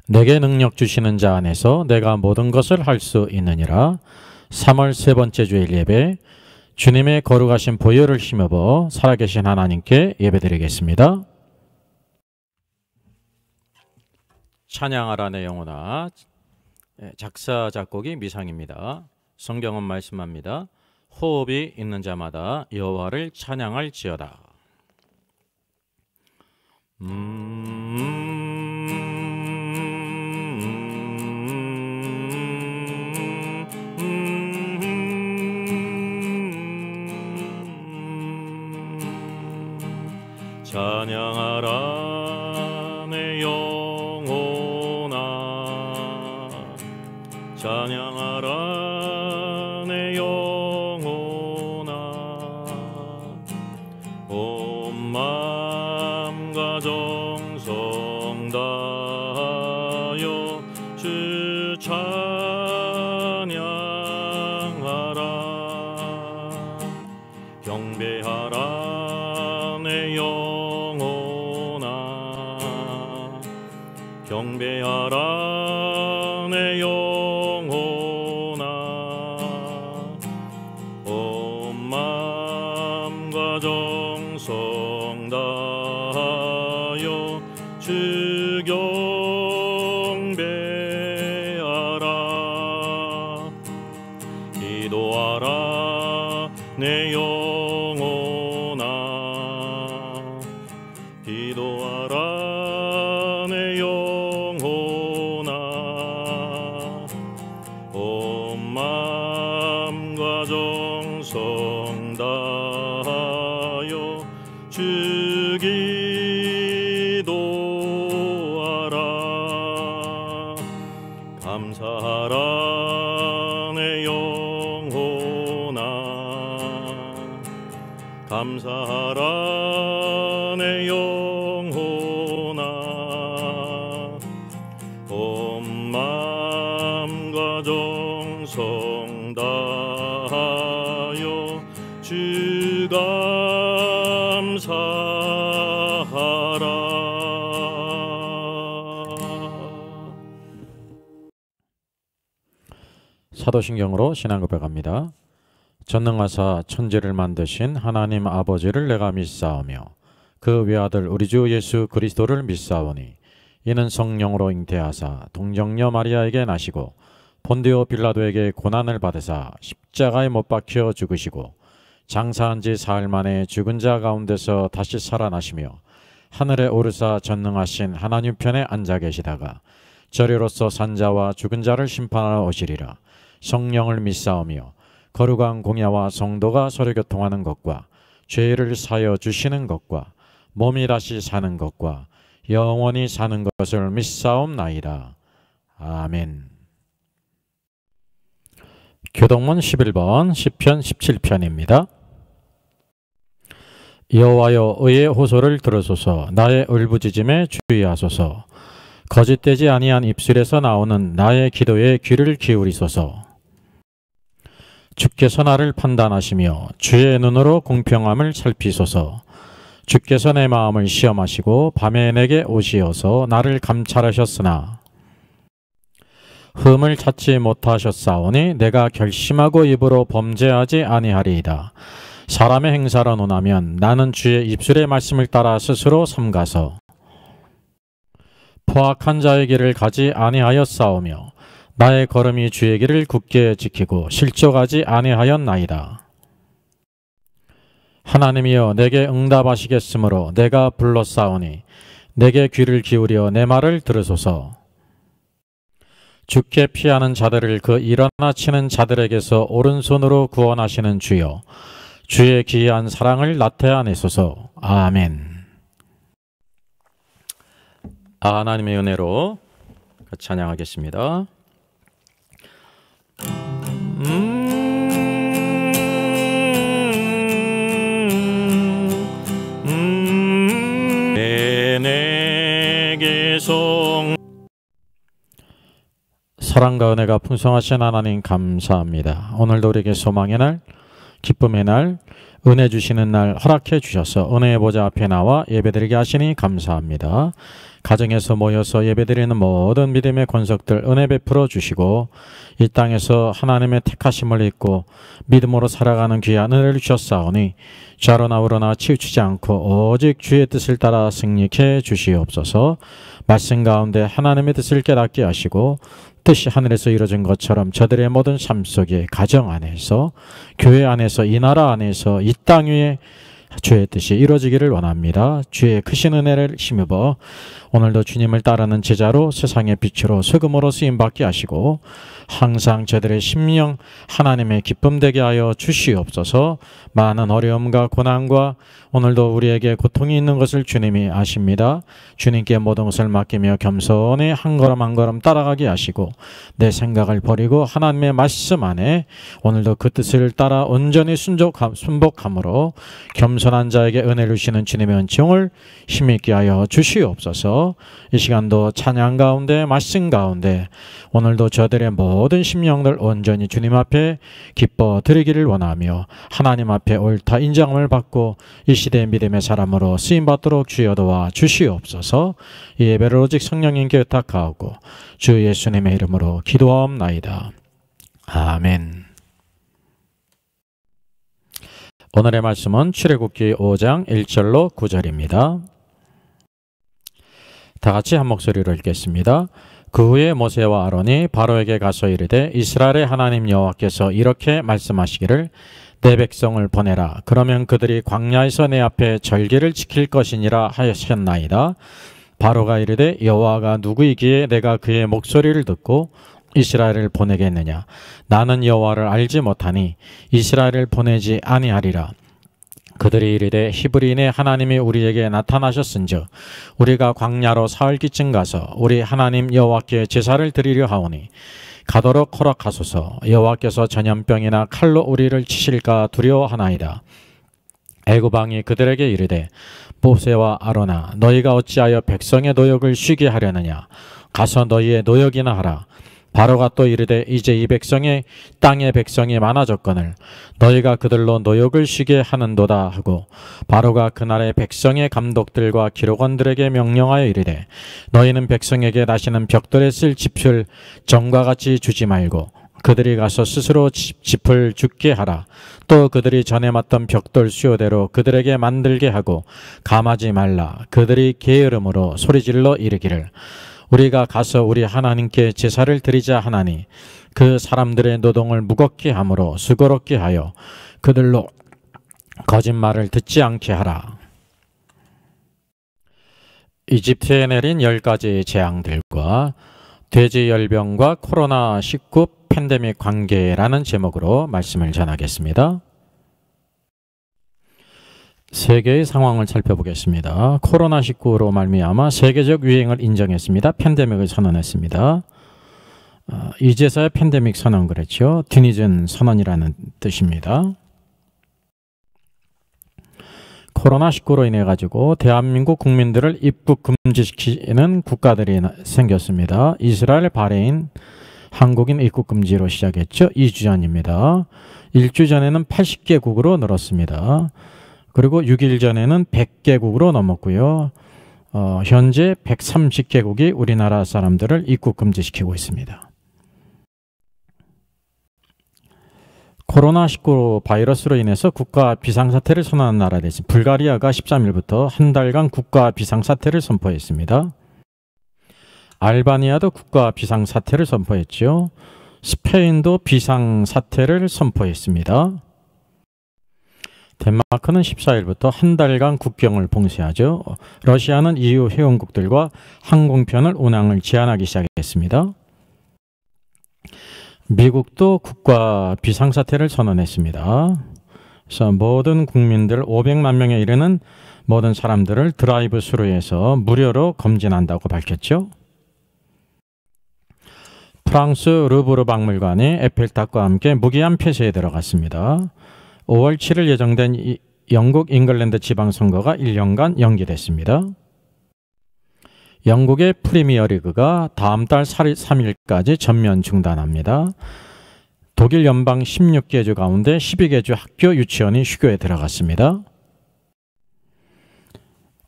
내게 능력 주시는 자 안에서 내가 모든 것을 할 수 있느니라. 3월 세 번째 주일 예배, 주님의 거룩하신 보혈을 힘입어 살아계신 하나님께 예배드리겠습니다. 찬양하라 내 영혼아. 작사 작곡이 미상입니다. 성경은 말씀합니다. 호흡이 있는 자마다 여호와를 찬양할지어다. 찬양하라 내 영혼아, 찬양하라 내 영혼아. 온 마음과 정성 다하여 주 찬양하라. 경배하라 내 영혼아, 경배하라 내 영혼아. 온 마음과 정성 다하여 주 경배하라. 기도하라 내 영혼아, 기도하라 내 영혼아. 온 마음과 정성 다하여 주 기도하라. 감사하라 내 영혼아, 감사하라 내 영혼아. 온 마음과 정성 다하여 주 감사하라. 사도신경으로 신앙 고백합니다. 전능하사 천지를 만드신 하나님 아버지를 내가 믿사오며 그 외아들 우리 주 예수 그리스도를 믿사오니 이는 성령으로 잉태하사 동정녀 마리아에게 나시고 본디오 빌라도에게 고난을 받으사 십자가에 못 박혀 죽으시고 장사한 지 사흘 만에 죽은 자 가운데서 다시 살아나시며 하늘에 오르사 전능하신 하나님 편에 앉아 계시다가 저리로서 산 자와 죽은 자를 심판하러 오시리라. 성령을 믿사오며 거룩한 공야와 성도가 서로 교통하는 것과 죄를 사여 주시는 것과 몸이 다시 사는 것과 영원히 사는 것을 믿사옵나이다. 아멘. 교동문 11번 시편 17편입니다. 여호와여, 의의 호소를 들으소서. 나의 울부짖음에 주의하소서. 거짓되지 아니한 입술에서 나오는 나의 기도에 귀를 기울이소서. 주께서 나를 판단하시며 주의 눈으로 공평함을 살피소서. 주께서 내 마음을 시험하시고 밤에 내게 오시어서 나를 감찰하셨으나 흠을 찾지 못하셨사오니 내가 결심하고 입으로 범죄하지 아니하리이다. 사람의 행사로 논하면 나는 주의 입술의 말씀을 따라 스스로 삼가서 포악한 자의 길을 가지 아니하였사오며 나의 걸음이 주의 길을 굳게 지키고 실족하지 아니하였나이다. 하나님이여, 내게 응답하시겠으므로 내가 불렀사오니 내게 귀를 기울여 내 말을 들으소서. 주께 피하는 자들을 그 일어나 치는 자들에게서 오른손으로 구원하시는 주여, 주의 기이한 사랑을 나타내소서. 아멘. 하나님의 은혜로 찬양하겠습니다. 내게 사랑과 은혜가 풍성하신 하나님 감사합니다. 오늘도 우리에게 소망의 날, 기쁨의 날, 은혜 주시는 날 허락해 주셔서 은혜의 보좌 앞에 나와 예배드리게 하시니 감사합니다. 가정에서 모여서 예배드리는 모든 믿음의 권속들 은혜 베풀어 주시고 이 땅에서 하나님의 택하심을 입고 믿음으로 살아가는 귀한 은혜를 주셨사오니 좌로나 우로나 치우치지 않고 오직 주의 뜻을 따라 승리케 주시옵소서. 말씀 가운데 하나님의 뜻을 깨닫게 하시고 뜻이 하늘에서 이루어진 것처럼 저들의 모든 삶 속에 가정 안에서 교회 안에서 이 나라 안에서 이 땅 위에 주의 뜻이 이루어지기를 원합니다. 주의 크신 은혜를 힘입어 오늘도 주님을 따르는 제자로 세상의 빛으로 소금으로 쓰임받게 하시고 항상 저들의 심령 하나님의 기쁨 되게 하여 주시옵소서. 많은 어려움과 고난과 오늘도 우리에게 고통이 있는 것을 주님이 아십니다. 주님께 모든 것을 맡기며 겸손히 한 걸음 한 걸음 따라가게 하시고 내 생각을 버리고 하나님의 말씀 안에 오늘도 그 뜻을 따라 온전히 순복함으로 겸손한 자에게 은혜를 주시는 주님의 은총을 힘있게 하여 주시옵소서. 이 시간도 찬양 가운데 말씀 가운데 오늘도 저들의 모든 심령들 온전히 주님 앞에 기뻐 드리기를 원하며 하나님 앞에 옳다 인정함을 받고 이 시대의 믿음의 사람으로 쓰임받도록 주여 도와 주시옵소서. 이 예배를 오직 성령님께 의탁하고 주 예수님의 이름으로 기도하옵나이다. 아멘. 오늘의 말씀은 출애굽기 5장 1절로 9절입니다. 다 같이 한 목소리로 읽겠습니다. 그 후에 모세와 아론이 바로에게 가서 이르되 이스라엘의 하나님 여호와께서 이렇게 말씀하시기를 내 백성을 보내라. 그러면 그들이 광야에서 내 앞에 절기를 지킬 것이니라 하셨나이다. 바로가 이르되 여호와가 누구이기에 내가 그의 목소리를 듣고 이스라엘을 보내겠느냐. 나는 여호와를 알지 못하니 이스라엘을 보내지 아니하리라. 그들이 이르되 히브리인의 하나님이 우리에게 나타나셨은즉 우리가 광야로 사흘기쯤 가서 우리 하나님 여호와께 제사를 드리려 하오니 가도록 허락하소서. 여호와께서 전염병이나 칼로 우리를 치실까 두려워하나이다. 애굽 왕이 그들에게 이르되 모세와 아론아 너희가 어찌하여 백성의 노역을 쉬게 하려느냐. 가서 너희의 노역이나 하라. 바로가 또 이르되 이제 이 백성의 땅의 백성이 많아졌거늘 너희가 그들로 노역을 쉬게 하는도다 하고 바로가 그날의 백성의 감독들과 기록원들에게 명령하여 이르되 너희는 백성에게 다시는 벽돌에 쓸 짚을 전과 같이 주지 말고 그들이 가서 스스로 짚을 줍게 하라. 또 그들이 전에 맡던 벽돌 수요대로 그들에게 만들게 하고 감하지 말라. 그들이 게으름으로 소리질러 이르기를 우리가 가서 우리 하나님께 제사를 드리자 하나니 그 사람들의 노동을 무겁게 함으로 수고롭게 하여 그들로 거짓말을 듣지 않게 하라. 이집트에 내린 10가지 재앙들과 돼지열병과 코로나19 팬데믹 관계라는 제목으로 말씀을 전하겠습니다. 세계의 상황을 살펴보겠습니다. 코로나19로 말미암아 세계적 유행을 인정했습니다. 팬데믹을 선언했습니다. 이제서야 팬데믹 선언 그랬죠. 뒤늦은 선언이라는 뜻입니다. 코로나19로 인해 가지고 대한민국 국민들을 입국 금지시키는 국가들이 생겼습니다. 이스라엘, 바레인, 한국인 입국 금지로 시작했죠. 2주 전입니다. 1주 전에는 80개국으로 늘었습니다. 그리고 6일 전에는 100개국으로 넘었고요. 현재 130개국이 우리나라 사람들을 입국 금지시키고 있습니다. 코로나19 바이러스로 인해서 국가 비상사태를 선언한 나라가 있습니다. 불가리아가 13일부터 한 달간 국가 비상사태를 선포했습니다. 알바니아도 국가 비상사태를 선포했죠. 스페인도 비상사태를 선포했습니다. 덴마크는 14일부터 한 달간 국경을 봉쇄하죠. 러시아는 EU 회원국들과 항공편을 운항을 제한하기 시작했습니다. 미국도 국가 비상사태를 선언했습니다. 그래서 모든 국민들 500만 명에 이르는 모든 사람들을 드라이브 스루에서 무료로 검진한다고 밝혔죠. 프랑스 루브르 박물관이 에펠탑과 함께 무기한 폐쇄에 들어갔습니다. 5월 7일 예정된 영국 잉글랜드 지방선거가 1년간 연기됐습니다. 영국의 프리미어리그가 다음 달 3일까지 전면 중단합니다. 독일 연방 16개 주 가운데 12개 주 학교 유치원이 휴교에 들어갔습니다.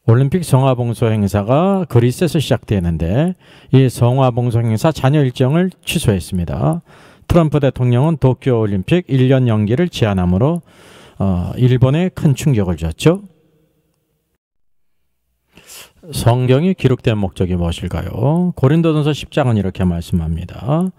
올림픽 성화봉소 행사가 그리스에서 시작되는데 이 성화봉소 행사 잔여 일정을 취소했습니다. 트럼프 대통령은 도쿄올림픽 1년 연기를 제안함으로 일본에 큰 충격을 줬죠. 성경이 기록된 목적이 무엇일까요? 고린도전서 10장은 이렇게 말씀합니다.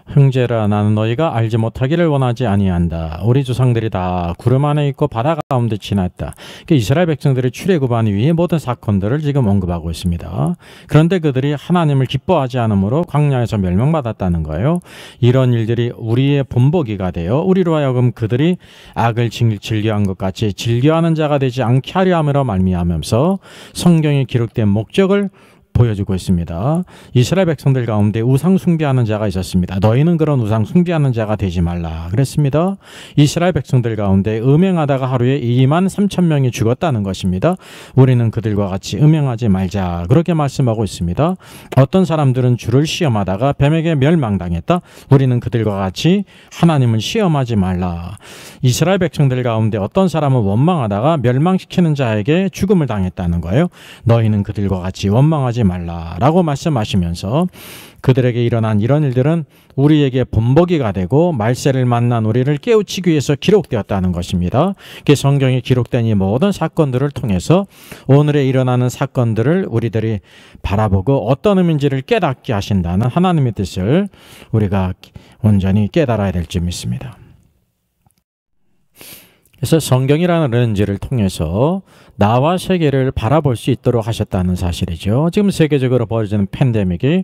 형제라, 나는 너희가 알지 못하기를 원하지 아니한다. 우리 조상들이 다 구름 안에 있고 바다 가운데 지났다. 이스라엘 백성들의 출애굽한 이후의 모든 사건들을 지금 언급하고 있습니다. 그런데 그들이 하나님을 기뻐하지 않으므로 광야에서 멸망받았다는 거예요. 이런 일들이 우리의 본보기가 되어 우리로 하여금 그들이 악을 즐겨한 것 같이 즐겨하는 자가 되지 않게 하려 함으로 말미암으면서 성경에 기록된 목적을 보여주고 있습니다. 이스라엘 백성들 가운데 우상 숭배하는 자가 있었습니다. 너희는 그런 우상 숭배하는 자가 되지 말라 그랬습니다. 이스라엘 백성들 가운데 음행하다가 하루에 23,000명이 죽었다는 것입니다. 우리는 그들과 같이 음행하지 말자 그렇게 말씀하고 있습니다. 어떤 사람들은 주를 시험하다가 뱀에게 멸망당했다. 우리는 그들과 같이 하나님을 시험하지 말라. 이스라엘 백성들 가운데 어떤 사람은 원망하다가 멸망시키는 자에게 죽음을 당했다는 거예요. 너희는 그들과 같이 원망하지 말라라고 말씀하시면서 그들에게 일어난 이런 일들은 우리에게 본보기가 되고 말세를 만난 우리를 깨우치기 위해서 기록되었다는 것입니다. 성경에 기록된 이 모든 사건들을 통해서 오늘에 일어나는 사건들을 우리들이 바라보고 어떤 의미인지를 깨닫게 하신다는 하나님의 뜻을 우리가 온전히 깨달아야 될 줄 믿습니다. 그래서 성경이라는 렌즈를 통해서 나와 세계를 바라볼 수 있도록 하셨다는 사실이죠. 지금 세계적으로 벌어지는 팬데믹이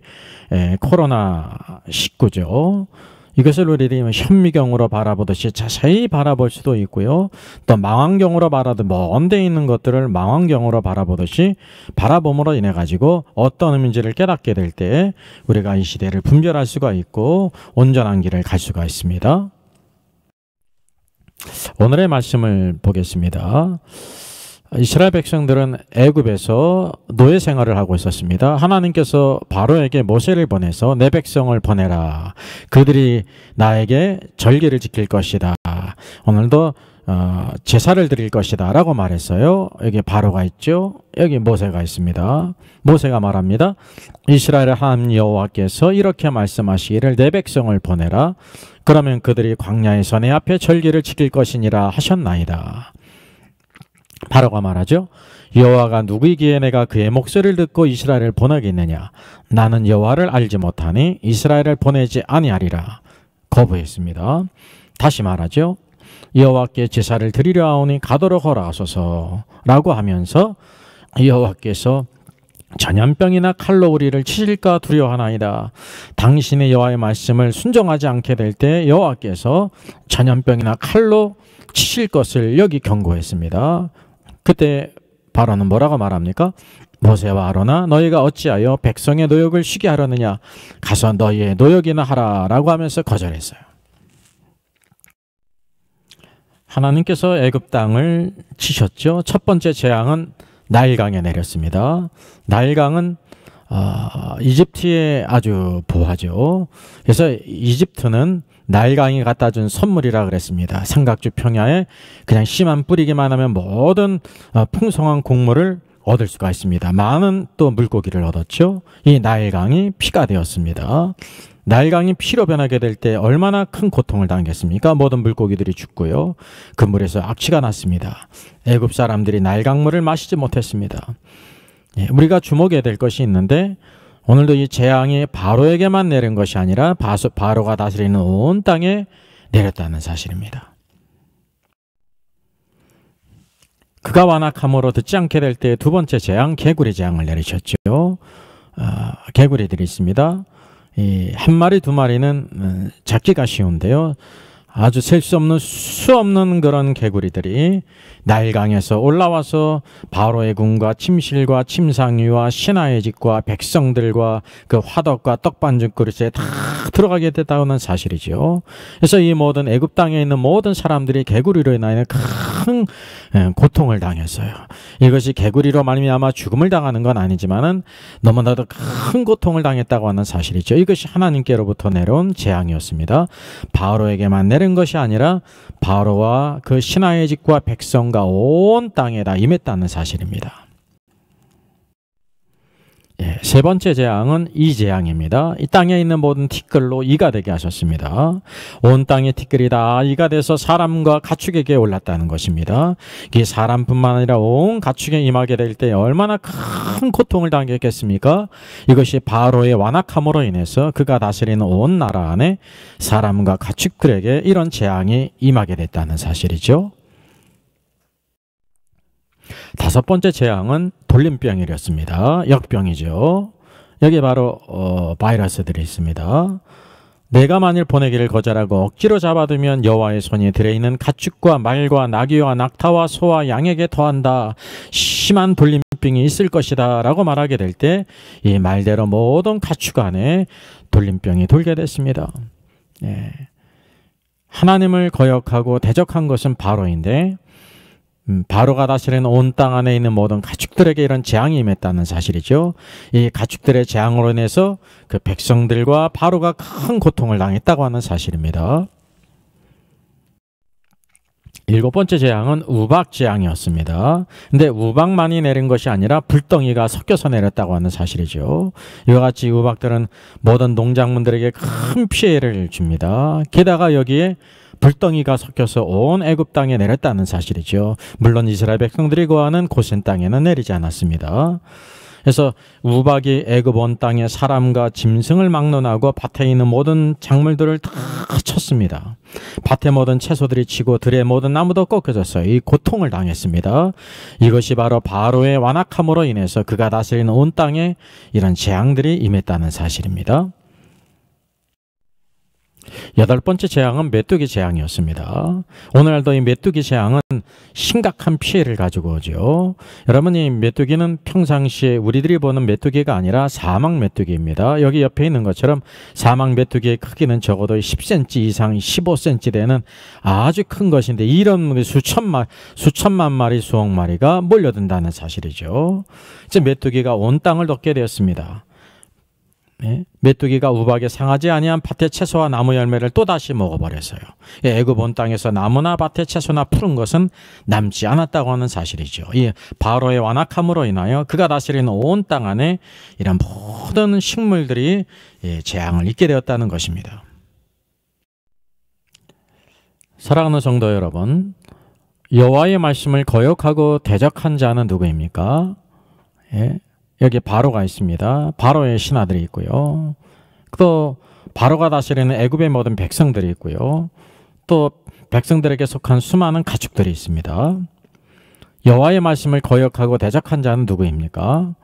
코로나19죠. 이것을 우리들이 현미경으로 바라보듯이 자세히 바라볼 수도 있고요. 또 망원경으로 먼 데 있는 것들을 망원경으로 바라보듯이 바라봄으로 인해 가지고 어떤 의미인지를 깨닫게 될 때 우리가 이 시대를 분별할 수가 있고 온전한 길을 갈 수가 있습니다. 오늘의 말씀을 보겠습니다. 이스라엘 백성들은 애굽에서 노예 생활을 하고 있었습니다. 하나님께서 바로에게 모세를 보내서 내 백성을 보내라. 그들이 나에게 절기를 지킬 것이다. 오늘도 제사를 드릴 것이다 라고 말했어요. 여기 바로가 있죠. 여기 모세가 있습니다. 모세가 말합니다. 이스라엘 하나님 여호와께서 이렇게 말씀하시기를 내 백성을 보내라. 그러면 그들이 광야에서 내 앞에 절기를 지킬 것이니라 하셨나이다. 바로가 말하죠. 여호와가 누구이기에 내가 그의 목소리를 듣고 이스라엘을 보내겠느냐. 나는 여호와를 알지 못하니 이스라엘을 보내지 아니하리라. 거부했습니다. 다시 말하죠. 여호와께 제사를 드리려 하오니 가도록 허락하소서 라고 하면서 여호와께서 전염병이나 칼로 우리를 치실까 두려워하나이다. 당신의 여호와의 말씀을 순종하지 않게 될 때 여호와께서 전염병이나 칼로 치실 것을 여기 경고했습니다. 그때 바로는 뭐라고 말합니까? 모세와 아론아 너희가 어찌하여 백성의 노역을 쉬게 하려느냐. 가서 너희의 노역이나 하라 라고 하면서 거절했어요. 하나님께서 애굽 땅을 치셨죠. 첫 번째 재앙은 나일강에 내렸습니다. 나일강은 이집트의 아주 부하죠. 그래서 이집트는 나일강이 갖다 준 선물이라 그랬습니다. 삼각주 평야에 그냥 씨만 뿌리기만 하면 모든 풍성한 곡물을 얻을 수가 있습니다. 많은 또 물고기를 얻었죠. 이 나일강이 피가 되었습니다. 나일강이 피로 변하게 될 때 얼마나 큰 고통을 당했습니까? 모든 물고기들이 죽고요. 그 물에서 악취가 났습니다. 애굽 사람들이 나일강물을 마시지 못했습니다. 우리가 주목해야 될 것이 있는데 오늘도 이 재앙이 바로에게만 내린 것이 아니라 바로가 다스리는 온 땅에 내렸다는 사실입니다. 그가 완악함으로 듣지 않게 될 때 두 번째 재앙, 개구리 재앙을 내리셨죠. 개구리들이 있습니다. 한 마리 두 마리는 잡기가 쉬운데요. 아주 셀 수 없는 수 없는 그런 개구리들이 나일강에서 올라와서 바로의 궁과 침실과 침상위와 신하의 집과 백성들과 그 화덕과 떡반죽 그릇에 다 들어가게 됐다는 사실이죠. 그래서 이 모든 애굽 땅에 있는 모든 사람들이 개구리로 인하여 큰 고통을 당했어요. 이것이 개구리로 말미암아 죽음을 당하는 건 아니지만은 너무나도 큰 고통을 당했다고 하는 사실이죠. 이것이 하나님께로부터 내려온 재앙이었습니다. 바로에게만 내린 것이 아니라 바로와 그 신하의 집과 백성과 온 땅에다 임했다는 사실입니다. 세 번째 재앙은 이 재앙입니다. 이 땅에 있는 모든 티끌로 이가 되게 하셨습니다. 온 땅의 티끌이 다 이가 돼서 사람과 가축에게 올랐다는 것입니다. 이 사람뿐만 아니라 온 가축에 임하게 될 때 얼마나 큰 고통을 당했겠습니까? 이것이 바로의 완악함으로 인해서 그가 다스리는 온 나라 안에 사람과 가축들에게 이런 재앙이 임하게 됐다는 사실이죠. 다섯 번째 재앙은 돌림병이었습니다. 역병이죠. 여기 바로 바이러스들이 있습니다. 내가 만일 보내기를 거절하고 억지로 잡아두면 여호와의 손이 들어있는 가축과 말과 나귀와 낙타와 소와 양에게 더한다. 심한 돌림병이 있을 것이다 라고 말하게 될 때 이 말대로 모든 가축 안에 돌림병이 돌게 됐습니다. 하나님을 거역하고 대적한 것은 바로인데 바로가 다스리는 온 땅 안에 있는 모든 가축들에게 이런 재앙이 임했다는 사실이죠. 이 가축들의 재앙으로 인해서 그 백성들과 바로가 큰 고통을 당했다고 하는 사실입니다. 일곱 번째 재앙은 우박 재앙이었습니다. 근데 우박만이 내린 것이 아니라 불덩이가 섞여서 내렸다고 하는 사실이죠. 이와 같이 우박들은 모든 농작물들에게 큰 피해를 줍니다. 게다가 여기에 불덩이가 섞여서 온 애굽 땅에 내렸다는 사실이죠. 물론 이스라엘 백성들이 거하는 고센 땅에는 내리지 않았습니다. 그래서 우박이 애굽 온 땅에 사람과 짐승을 막론하고 밭에 있는 모든 작물들을 다 쳤습니다. 밭의 모든 채소들이 치고 들의 모든 나무도 꺾여졌어요. 이 고통을 당했습니다. 이것이 바로 바로의 완악함으로 인해서 그가 다스리는 온 땅에 이런 재앙들이 임했다는 사실입니다. 여덟 번째 재앙은 메뚜기 재앙이었습니다. 오늘날도 이 메뚜기 재앙은 심각한 피해를 가지고 오죠. 여러분, 이 메뚜기는 평상시에 우리들이 보는 메뚜기가 아니라 사막 메뚜기입니다. 여기 옆에 있는 것처럼 사막 메뚜기의 크기는 적어도 10cm 이상 15cm 되는 아주 큰 것인데 이런 수천만 마리 수억 마리가 몰려든다는 사실이죠. 이제 메뚜기가 온 땅을 덮게 되었습니다. 메뚜기가 우박에 상하지 아니한 밭의 채소와 나무 열매를 또다시 먹어버렸어요. 애굽 온 땅에서 나무나 밭의 채소나 푸른 것은 남지 않았다고 하는 사실이죠. 이 바로의 완악함으로 인하여 그가 다스리는 온 땅 안에 이런 모든 식물들이 재앙을 입게 되었다는 것입니다. 사랑하는 성도 여러분, 여호와의 말씀을 거역하고 대적한 자는 누구입니까? 여기 바로가 있습니다. 바로의 신하들이 있고요. 또 바로가 다스리는 애굽의 모든 백성들이 있고요. 또 백성들에게 속한 수많은 가축들이 있습니다. 여호와의 말씀을 거역하고 대적한 자는 누구입니까?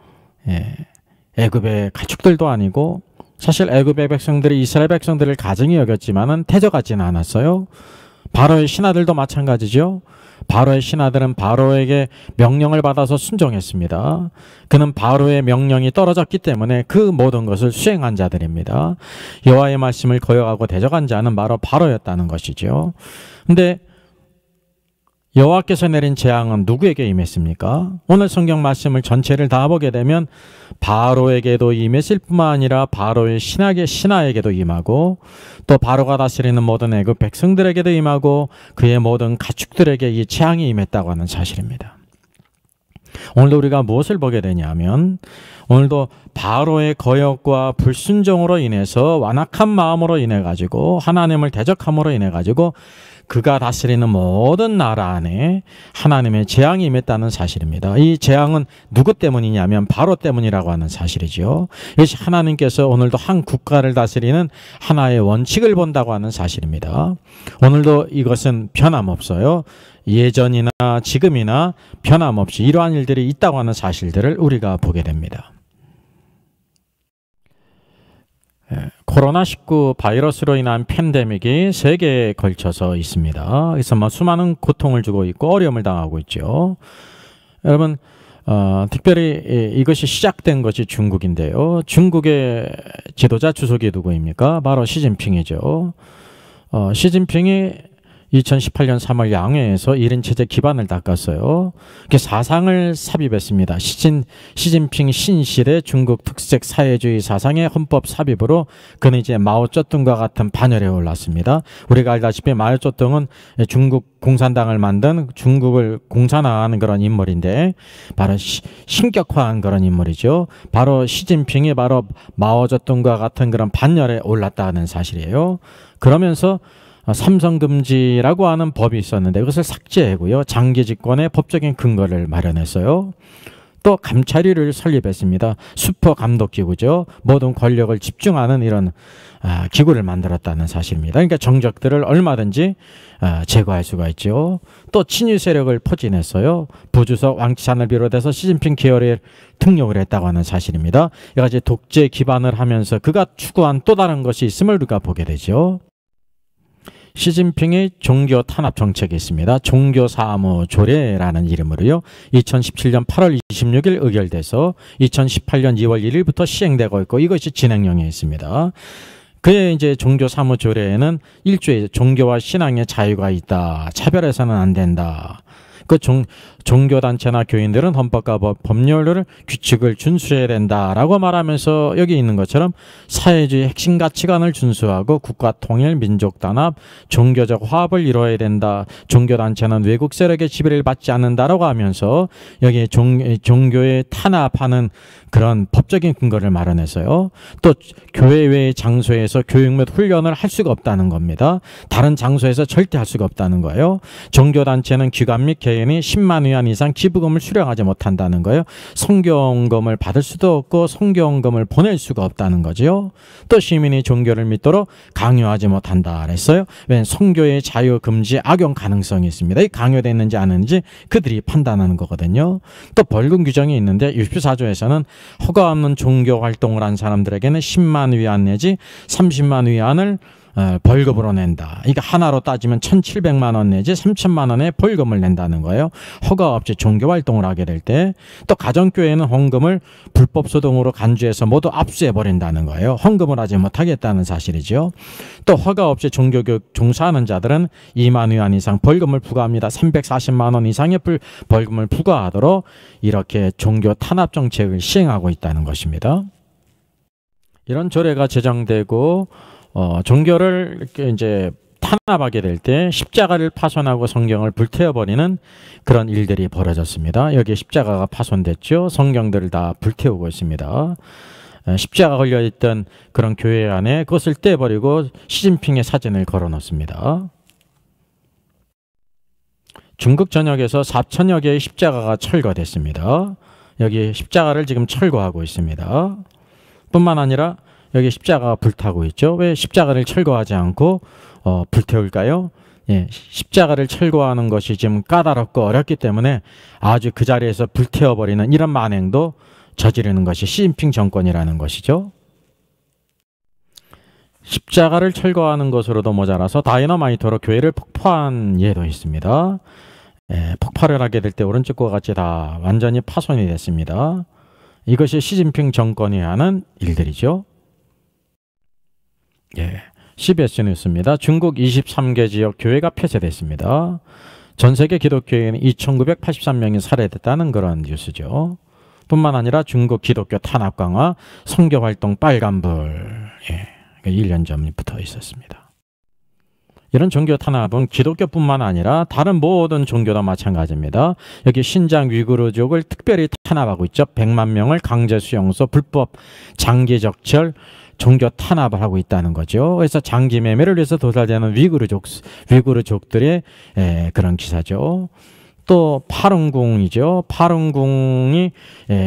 애굽의 가축들도 아니고 사실 애굽의 백성들이 이스라엘 백성들을 가증히 여겼지만은 태적하지는 않았어요. 바로의 신하들도 마찬가지죠. 바로의 신하들은 바로에게 명령을 받아서 순종했습니다. 그는 바로의 명령이 떨어졌기 때문에 그 모든 것을 수행한 자들입니다. 여호와의 말씀을 거역하고 대적한 자는 바로 바로였다는 것이죠. 근데 여호와께서 내린 재앙은 누구에게 임했습니까? 오늘 성경 말씀을 전체를 다 보게 되면 바로에게도 임했을 뿐만 아니라 바로의 신하에게도 임하고 또 바로가 다스리는 모든 애굽 백성들에게도 임하고 그의 모든 가축들에게 이 재앙이 임했다고 하는 사실입니다. 오늘도 우리가 무엇을 보게 되냐면 오늘도 바로의 거역과 불순종으로 인해서 완악한 마음으로 인해 가지고 하나님을 대적함으로 인해 가지고 그가 다스리는 모든 나라 안에 하나님의 재앙이 임했다는 사실입니다. 이 재앙은 누구 때문이냐면 바로 때문이라고 하는 사실이죠. 이것이 하나님께서 오늘도 한 국가를 다스리는 하나의 원칙을 본다고 하는 사실입니다. 오늘도 이것은 변함없어요. 예전이나 지금이나 변함없이 이러한 일들이 있다고 하는 사실들을 우리가 보게 됩니다. 코로나19 바이러스로 인한 팬데믹이 세계에 걸쳐서 있습니다. 그래서 수많은 고통을 주고 있고 어려움을 당하고 있죠. 여러분, 특별히 이것이 시작된 것이 중국인데요. 중국의 지도자 주석이 누구입니까? 바로 시진핑이죠. 시진핑이 2018년 3월 양회에서 1인 체제 기반을 닦았어요. 사상을 삽입했습니다. 시진핑 신실의 중국 특색 사회주의 사상의 헌법 삽입으로 그는 이제 마오쩌둥과 같은 반열에 올랐습니다. 우리가 알다시피 마오쩌둥은 중국 공산당을 만든 중국을 공산화하는 그런 인물인데 바로 신격화한 그런 인물이죠. 바로 시진핑이 바로 마오쩌둥과 같은 그런 반열에 올랐다는 사실이에요. 그러면서 삼성금지라고 하는 법이 있었는데 그것을 삭제하고요. 장기 집권의 법적인 근거를 마련했어요. 또 감찰위를 설립했습니다. 슈퍼 감독기구죠. 모든 권력을 집중하는 이런 기구를 만들었다는 사실입니다. 그러니까 정적들을 얼마든지 제거할 수가 있죠. 또 친위 세력을 포진했어요. 부주석 왕치산을 비롯해서 시진핑 계열에 등록을 했다고 하는 사실입니다. 여러 가지 독재 기반을 하면서 그가 추구한 또 다른 것이 있음을 우리가 보게 되죠. 시진핑의 종교 탄압 정책이 있습니다. 종교사무 조례라는 이름으로요. 2017년 8월 26일 의결돼서 2018년 2월 1일부터 시행되고 있고 이것이 진행령에 있습니다. 그의 이제 종교사무 조례에는 1조에 종교와 신앙의 자유가 있다. 차별해서는 안 된다. 그 종교단체나 교인들은 헌법과 법률을 규칙을 준수해야 된다라고 말하면서 여기 있는 것처럼 사회주의 핵심 가치관을 준수하고 국가 통일, 민족 단합, 종교적 화합을 이루어야 된다. 종교단체는 외국 세력의 지배를 받지 않는다라고 하면서 여기 종교에 탄압하는 그런 법적인 근거를 마련해서요. 또 교회 외의 장소에서 교육 및 훈련을 할 수가 없다는 겁니다. 다른 장소에서 절대 할 수가 없다는 거예요. 종교단체는 기관 및 개인이 10만 위안 이상 기부금을 수령하지 못한다는 거예요. 성경금을 받을 수도 없고 성경금을 보낼 수가 없다는 거죠. 또 시민이 종교를 믿도록 강요하지 못한다 그랬어요. 왜냐하면 성교의 자유 금지 악용 가능성이 있습니다. 이 강요되어 있는지 안 했는지 그들이 판단하는 거거든요. 또 벌금 규정이 있는데 64조에서는 허가 없는 종교 활동을 한 사람들에게는 10만 위안 내지 30만 위안을 벌금으로 낸다. 이게 하나로 따지면 1,700만 원 내지 3천만 원의 벌금을 낸다는 거예요. 허가 없이 종교 활동을 하게 될 때. 또 가정교회는 헌금을 불법 소동으로 간주해서 모두 압수해 버린다는 거예요. 헌금을 하지 못하겠다는 사실이죠. 또 허가 없이 종교교육 종사하는 자들은 2만 위안 이상 벌금을 부과합니다. 340만 원 이상의 벌금을 부과하도록 이렇게 종교 탄압 정책을 시행하고 있다는 것입니다. 이런 조례가 제정되고 종교를 이렇게 이제 탄압하게 될 때 십자가를 파손하고 성경을 불태워버리는 그런 일들이 벌어졌습니다. 여기 십자가가 파손됐죠. 성경들을 다 불태우고 있습니다. 십자가 걸려있던 그런 교회 안에 그것을 떼버리고 시진핑의 사진을 걸어놓습니다. 중국 전역에서 4천여 개의 십자가가 철거됐습니다. 여기 십자가를 지금 철거하고 있습니다. 뿐만 아니라 여기 십자가가 불타고 있죠. 왜 십자가를 철거하지 않고 불태울까요? 예, 십자가를 철거하는 것이 지금 까다롭고 어렵기 때문에 아주 그 자리에서 불태워버리는 이런 만행도 저지르는 것이 시진핑 정권이라는 것이죠. 십자가를 철거하는 것으로도 모자라서 다이너마이트로 교회를 폭파한 예도 있습니다. 예, 폭발을 하게 될 때 오른쪽 과 같이 다 완전히 파손이 됐습니다. 이것이 시진핑 정권이 하는 일들이죠. 예, CBS 뉴스입니다. 중국 23개 지역 교회가 폐쇄됐습니다. 전 세계 기독교인이 2,983명이 살해됐다는 그런 뉴스죠. 뿐만 아니라 중국 기독교 탄압 강화, 선교활동 빨간불, 예, 1년 전부터 있었습니다. 이런 종교 탄압은 기독교뿐만 아니라 다른 모든 종교도 마찬가지입니다. 여기 신장 위구르족을 특별히 탄압하고 있죠. 100만 명을 강제 수용소, 불법 장기 적절, 종교 탄압을 하고 있다는 거죠. 그래서 장기 매매를 위해서 도살되는 위구르족들의 그런 기사죠. 또 파룬궁이죠. 파룬궁이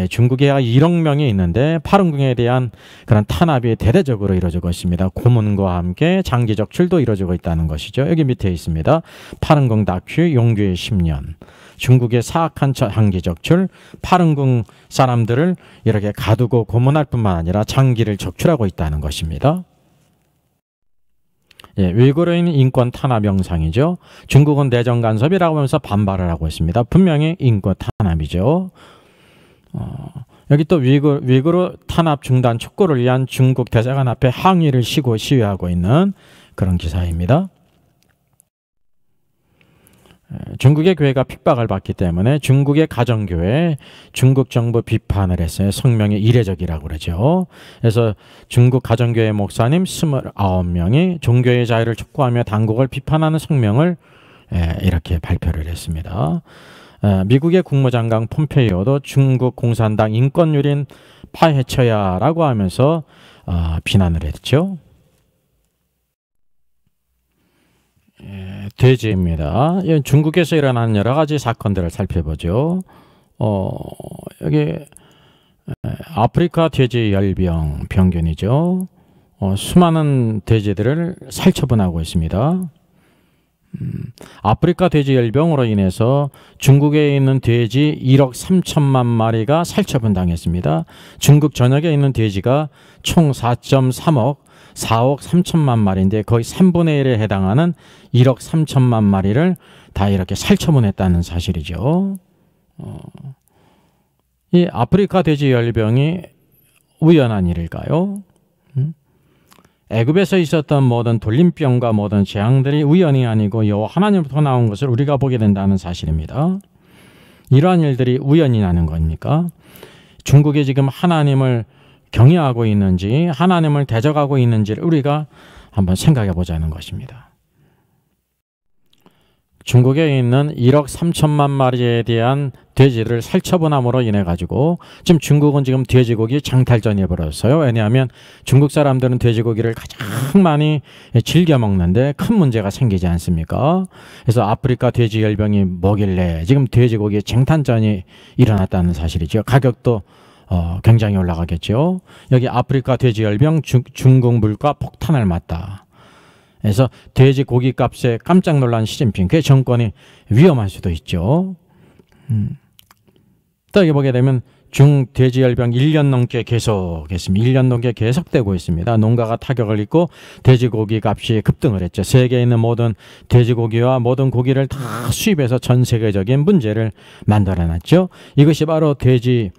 중국에 1억 명이 있는데 파룬궁에 대한 그런 탄압이 대대적으로 이루어지고 있습니다. 고문과 함께 장기 적출도 이루어지고 있다는 것이죠. 여기 밑에 있습니다. 파룬궁 다큐 용규의 10년. 중국의 사악한 장기 적출, 파룬궁 사람들을 이렇게 가두고 고문할 뿐만 아니라 장기를 적출하고 있다는 것입니다. 예, 위구르인 인권 탄압 영상이죠. 중국은 내정 간섭이라고 하면서 반발을 하고 있습니다. 분명히 인권 탄압이죠. 여기 또 위구르 탄압 중단 촉구를 위한 중국 대사관 앞에 항의를 시위하고 있는 그런 기사입니다. 중국의 교회가 핍박을 받기 때문에 중국의 가정교회 중국 정부 비판을 했어요. 성명이 이례적이라고 그러죠. 그래서 중국 가정교회 목사님 29명이 종교의 자유를 촉구하며 당국을 비판하는 성명을 이렇게 발표를 했습니다. 미국의 국무장관 폼페이오도 중국 공산당 인권유린 파헤쳐야 라고 하면서 비난을 했죠. 돼지입니다. 중국에서 일어난 여러 가지 사건들을 살펴보죠. 여기 아프리카 돼지 열병 병균이죠. 수많은 돼지들을 살처분하고 있습니다. 아프리카 돼지 열병으로 인해서 중국에 있는 돼지 1억 3천만 마리가 살처분 당했습니다. 중국 전역에 있는 돼지가 총 4.3억 4억 3천만 마리인데 거의 3분의 1에 해당하는 1억 3천만 마리를 다 이렇게 살처분했다는 사실이죠. 이 아프리카 돼지 열병이 우연한 일일까요? 애굽에서 있었던 모든 돌림병과 모든 재앙들이 우연이 아니고 여호와 하나님부터 나온 것을 우리가 보게 된다는 사실입니다. 이러한 일들이 우연이 나는 겁니까? 중국이 지금 하나님을 경외하고 있는지 하나님을 대적하고 있는지를 우리가 한번 생각해 보자는 것입니다. 중국에 있는 1억 3천만 마리에 대한 돼지를 살처분함으로 인해 가지고 지금 중국은 지금 돼지고기 장탈전이 벌어졌어요. 왜냐하면 중국 사람들은 돼지고기를 가장 많이 즐겨 먹는데 큰 문제가 생기지 않습니까? 그래서 아프리카 돼지 열병이 뭐길래 지금 돼지고기 장탄전이 일어났다는 사실이죠. 가격도 굉장히 올라가겠죠. 여기 아프리카 돼지 열병 중국 물가 폭탄을 맞다. 그래서 돼지 고기 값에 깜짝 놀란 시진핑, 그 정권이 위험할 수도 있죠. 또 여기 보게 되면 돼지 열병 1년 넘게 계속했습니다. 1년 넘게 계속되고 있습니다. 농가가 타격을 입고 돼지고기 값이 급등을 했죠. 세계에 있는 모든 돼지고기와 모든 고기를 다 수입해서 전 세계적인 문제를 만들어놨죠. 이것이 바로 돼지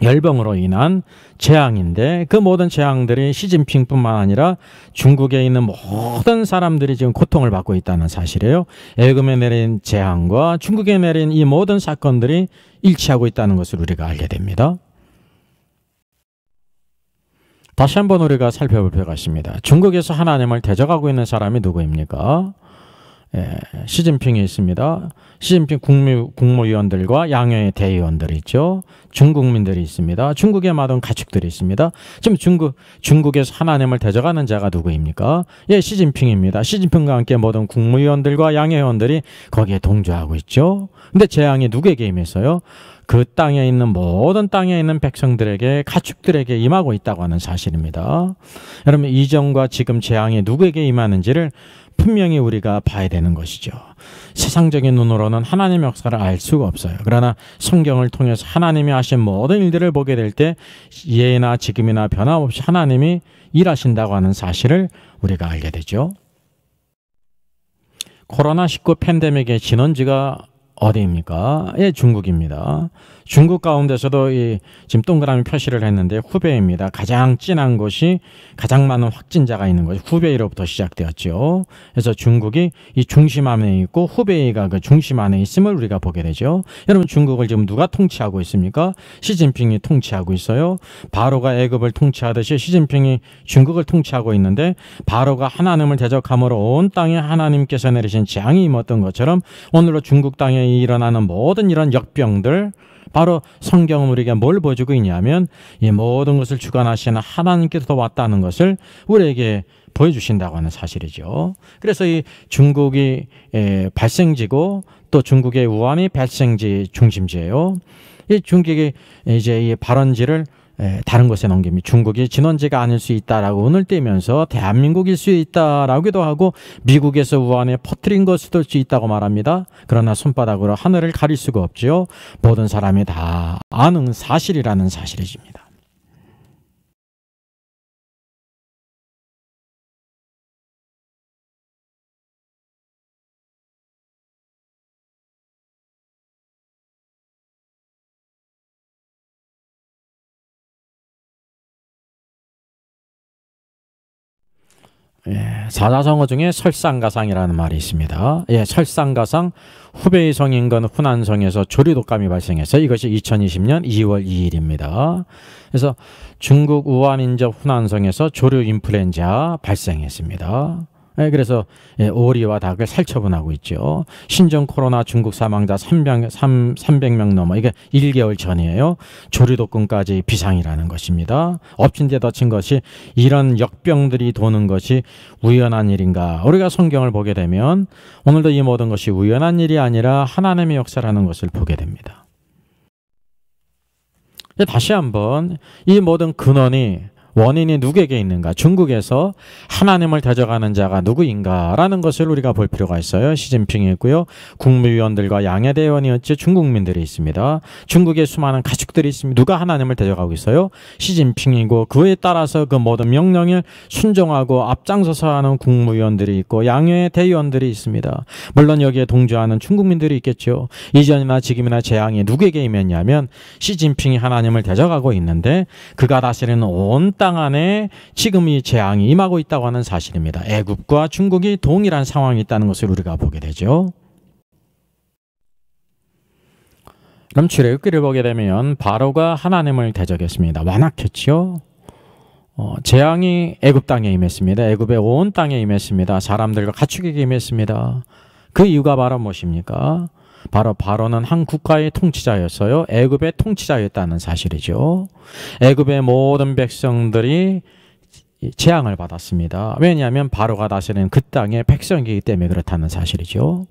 열병으로 인한 재앙인데 그 모든 재앙들이 시진핑뿐만 아니라 중국에 있는 모든 사람들이 지금 고통을 받고 있다는 사실이에요. 애굽에 내린 재앙과 중국에 내린 이 모든 사건들이 일치하고 있다는 것을 우리가 알게 됩니다. 다시 한번 우리가 살펴볼 필요가 있습니다. 중국에서 하나님을 대적하고 있는 사람이 누구입니까? 시진핑이 있습니다. 시진핑 국무위원들과 양회의 대의원들이 있죠. 중국민들이 있습니다. 중국의 모든 가축들이 있습니다. 지금 중국에서 하나님을 대적하는 자가 누구입니까? 시진핑입니다. 시진핑과 함께 모든 국무위원들과 양회원들이 거기에 동조하고 있죠. 근데 재앙이 누구에게 임했어요? 그 땅에 있는 모든 땅에 있는 백성들에게 가축들에게 임하고 있다고 하는 사실입니다. 여러분 이전과 지금 재앙이 누구에게 임하는지를 분명히 우리가 봐야 되는 것이죠. 세상적인 눈으로는 하나님의 역사를 알 수가 없어요. 그러나 성경을 통해서 하나님이 하신 모든 일들을 보게 될 때 예나 지금이나 변함없이 하나님이 일하신다고 하는 사실을 우리가 알게 되죠. 코로나19 팬데믹의 진원지가 어디입니까? 중국입니다. 중국 가운데서도 지금 동그라미 표시를 했는데 후베이입니다. 가장 진한 곳이 가장 많은 확진자가 있는 곳이 후베이로부터 시작되었죠. 그래서 중국이 이 중심 안에 있고 후베이가 그 중심 안에 있음을 우리가 보게 되죠. 여러분 중국을 지금 누가 통치하고 있습니까? 시진핑이 통치하고 있어요. 바로가 애굽을 통치하듯이 시진핑이 중국을 통치하고 있는데 바로가 하나님을 대적함으로 온 땅에 하나님께서 내리신 재앙이 임했던 것처럼 오늘로 중국 땅에 일어나는 모든 이런 역병들 바로 성경은 우리에게 뭘 보여주고 있냐면 이 모든 것을 주관하시는 하나님께서 왔다는 것을 우리에게 보여주신다고 하는 사실이죠. 그래서 이 중국이 발생지고 또 중국의 우한이 발생지 중심지예요. 이 중국이 이제 이 발원지를 다른 곳에 넘깁니다. 중국이 진원지가 아닐 수 있다라고 운을 떼면서 대한민국일 수 있다라고도 하고 미국에서 우한에 퍼뜨린 것일 수 있다고 말합니다. 그러나 손바닥으로 하늘을 가릴 수가 없죠. 모든 사람이 다 아는 사실이라는 사실입니다. 사자성어 중에 설상가상이라는 말이 있습니다. 설상가상 후베이 성인근 후난성에서 조류독감이 발생했어요. 이것이 2020년 2월 2일입니다. 그래서 중국 우한인접 후난성에서 조류 인플루엔자 발생했습니다. 그래서 오리와 닭을 살처분하고 있죠. 신종 코로나 중국 사망자 300명 넘어, 이게 1개월 전이에요. 조류독감까지 비상이라는 것입니다. 엎친 데 덮친 것이, 이런 역병들이 도는 것이 우연한 일인가? 우리가 성경을 보게 되면 오늘도 이 모든 것이 우연한 일이 아니라 하나님의 역사라는 것을 보게 됩니다. 다시 한번 이 모든 원인이 누구에게 있는가? 중국에서 하나님을 대적하는 자가 누구인가? 라는 것을 우리가 볼 필요가 있어요. 시진핑이 있고요. 국무위원들과 양해대원이었지 중국민들이 있습니다. 중국에 수많은 가축들이 있습니다. 누가 하나님을 대적하고 있어요? 시진핑이고, 그에 따라서 그 모든 명령에 순종하고 앞장서서 하는 국무위원들이 있고 양해대원들이 있습니다. 물론 여기에 동조하는 중국민들이 있겠죠. 이전이나 지금이나 재앙이 누구에게 임했냐면 시진핑이 하나님을 대적하고 있는데, 그가 다스리는 온 땅 안에 지금 이 재앙이 임하고 있다고 하는 사실입니다. 애굽과 중국이 동일한 상황이 있다는 것을 우리가 보게 되죠. 그럼 출애굽기를 보게 되면 바로가 하나님을 대적했습니다. 완악했죠. 재앙이 애굽 땅에 임했습니다. 애굽의 온 땅에 임했습니다. 사람들과 가축에게 임했습니다. 그 이유가 바로 무엇입니까? 바로는 한 국가의 통치자였어요. 애굽의 통치자였다는 사실이죠. 애굽의 모든 백성들이 재앙을 받았습니다. 왜냐하면 바로가 다스리는 그 땅의 백성이기 때문에 그렇다는 사실이죠.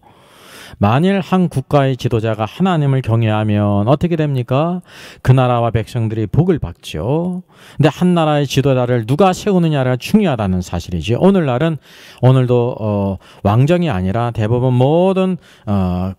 만일 한 국가의 지도자가 하나님을 경외하면 어떻게 됩니까? 그 나라와 백성들이 복을 받죠. 근데 한 나라의 지도자를 누가 세우느냐가 중요하다는 사실이죠. 오늘도 왕정이 아니라 대부분 모든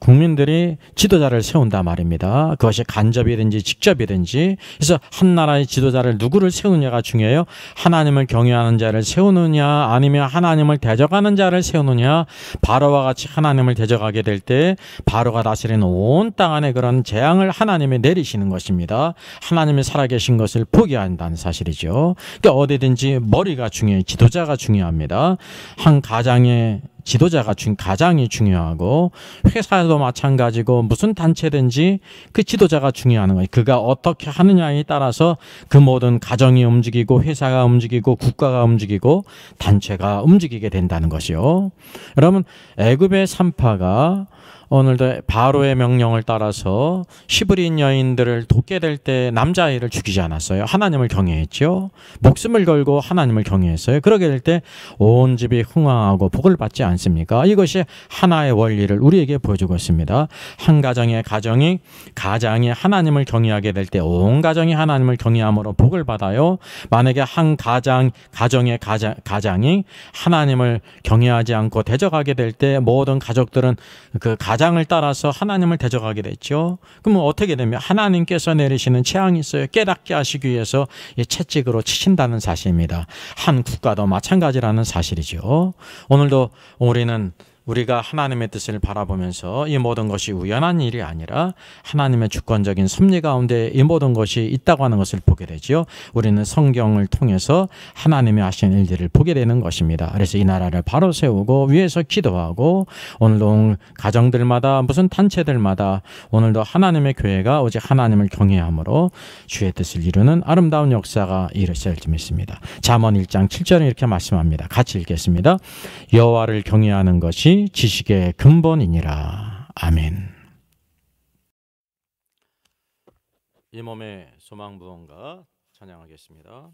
국민들이 지도자를 세운다 말입니다. 그것이 간접이든지 직접이든지. 그래서 한 나라의 지도자를 누구를 세우느냐가 중요해요. 하나님을 경외하는 자를 세우느냐, 아니면 하나님을 대적하는 자를 세우느냐. 바로와 같이 하나님을 대적하게 될 때 바로가 다스리는 온 땅 안에 그런 재앙을 하나님이 내리시는 것입니다. 하나님이 살아계신 것을 포기한다는 사실이죠. 그러니까 어디든지 머리가 중요해요. 지도자가 중요합니다. 한 가장의 가장이 중요하고, 회사도 마찬가지고 무슨 단체든지 그 지도자가 중요한 거예요. 그가 어떻게 하느냐에 따라서 그 모든 가정이 움직이고, 회사가 움직이고, 국가가 움직이고, 단체가 움직이게 된다는 것이요. 여러분, 애굽의 산파가 오늘도 바로의 명령을 따라서 시브린 여인들을 돕게 될 때 남자아이를 죽이지 않았어요. 하나님을 경외했죠. 목숨을 걸고 하나님을 경외했어요. 그러게 될 때 온 집이 흥왕하고 복을 받지 않습니까? 이것이 하나의 원리를 우리에게 보여주고 있습니다. 한 가정이 하나님을 경외하게 될 때 온 가정이 하나님을 경외함으로 복을 받아요. 만약에 한 가정의 가장이 하나님을 경외하지 않고 대적하게 될 때 모든 가족들은 그 가장을 따라서 하나님을 대적하게 됐죠. 그러면 어떻게 되면 하나님께서 내리시는 재앙이 있어요. 깨닫게 하시기 위해서 채찍으로 치신다는 사실입니다. 한 국가도 마찬가지라는 사실이죠. 오늘도 우리가 하나님의 뜻을 바라보면서 이 모든 것이 우연한 일이 아니라 하나님의 주권적인 섭리 가운데 이 모든 것이 있다고 하는 것을 보게 되죠. 우리는 성경을 통해서 하나님이 하신 일들을 보게 되는 것입니다. 그래서 이 나라를 바로 세우고 위에서 기도하고, 오늘도 가정들마다 무슨 단체들마다 오늘도 하나님의 교회가 오직 하나님을 경외함으로 주의 뜻을 이루는 아름다운 역사가 이루어질 줄 믿습니다. 잠언 1장 7절에 이렇게 말씀합니다. 같이 읽겠습니다. 여호와를 경외하는 것이 지식의 근본이니라. 아멘. 이 몸의 소망부원가 찬양하겠습니다.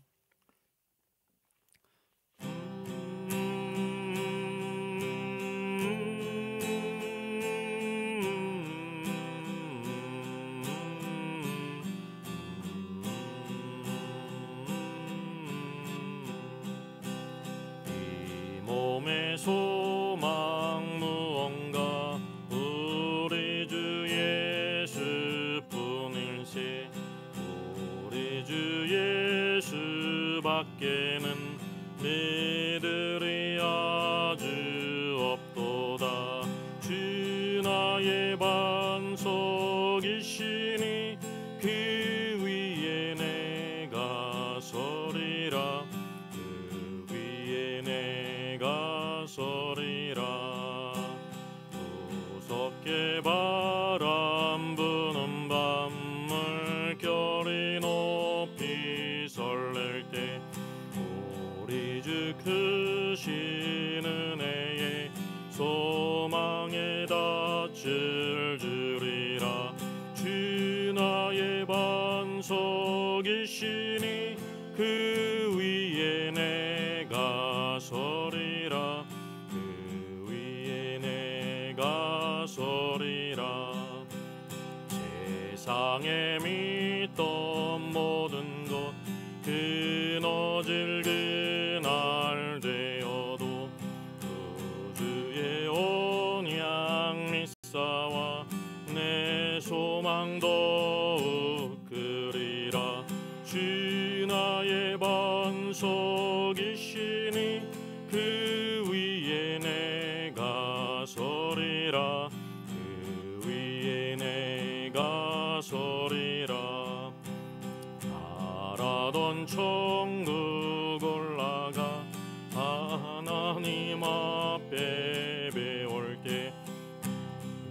이 몸의 소망 무언가 우리 주 예수뿐일세. 우리 주 예수밖에는 믿으리 아주 없도다. 주 나의 반석이시니 그 위에 내가 서리라. 그 위에 주 크신 은혜에 소망에 닿을 줄이라. 주 나의 반석이시니 그 위에 내가 서리라. 그 위에 내가 서리라. 세상에 믿던 모든 것 끊어질 그날 되어도 구주의 언약 믿사와 내 소망 더욱 크리라. 주 나의 반석이시니 그 위에 내가 서리라. 그 위에 내가 서리라. 바라던 천국 올라가 하나님 앞에 배울게.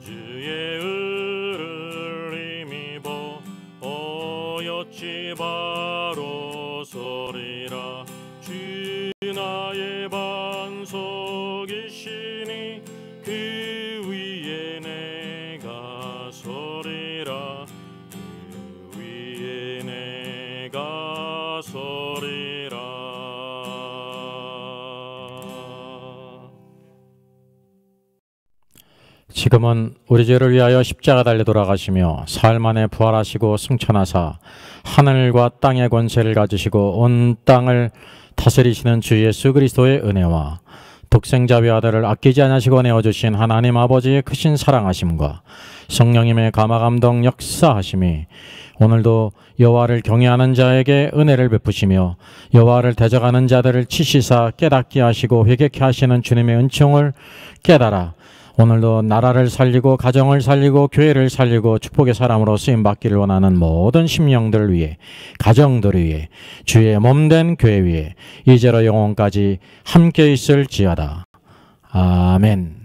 주의 의를 힘입어 어여치 바로 서리라. 주 나의 반석이시니 그 위에 내가 서리라. 그 위에 내가 서리라. 지금은 우리 죄를 위하여 십자가 달려 돌아가시며 사흘 만에 부활하시고 승천하사 하늘과 땅의 권세를 가지시고 온 땅을 다스리시는 주 예수 그리스도의 은혜와 독생자 외아들을 아끼지 않으시고 내어주신 하나님 아버지의 크신 사랑하심과 성령님의 감화감동 역사하심이 오늘도 여호와를 경외하는 자에게 은혜를 베푸시며 여호와를 대적하는 자들을 치시사 깨닫게 하시고 회개케 하시는 주님의 은총을 깨달아 오늘도 나라를 살리고 가정을 살리고 교회를 살리고 축복의 사람으로 쓰임받기를 원하는 모든 심령들을 위해 가정들을 위해 주의 몸된 교회 위에 이제로 영원까지 함께 있을지어다. 아멘.